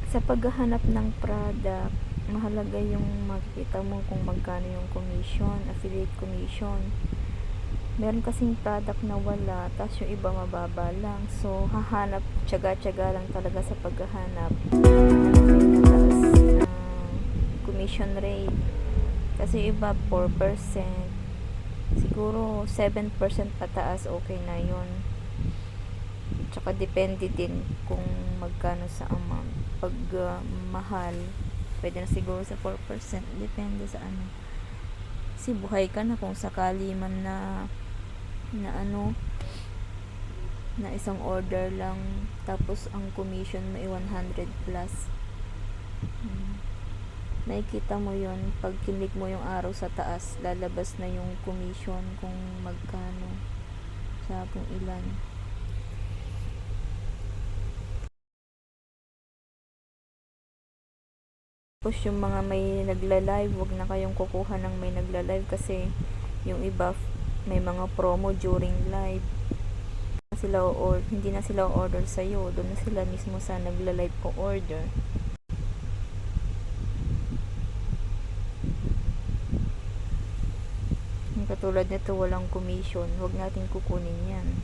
Sa paghahanap ng product, mahalaga yung makikita mo kung magkano yung commission, affiliate commission. Meron kasing product na wala, tapos yung iba mababa lang. So, hahanap, tiyaga-tiyaga lang talaga sa paghahanap. May mataas commission rate. Kasi iba 4%. Siguro 7% pataas, okay na yun. Tsaka depende din kung magkano sa amount. Pag mahal, pwede na siguro sa 4%. Depende sa ano. Kasi buhay ka na kung sakali man na na isang order lang, tapos ang commission mo ay 100 plus. Nakikita mo yon pag kilik mo yung araw sa taas, lalabas na yung commission kung magkano sa kung ilan. Tapos yung mga may nagla-live, wag na kayong kukuha ng may nagla-live kasi yung iba may mga promo during live. Hindi na sila order sa iyo, doon na sila mismo sa nagla-live ko order. Yung katulad nito walang commission, wag natin kukunin yan.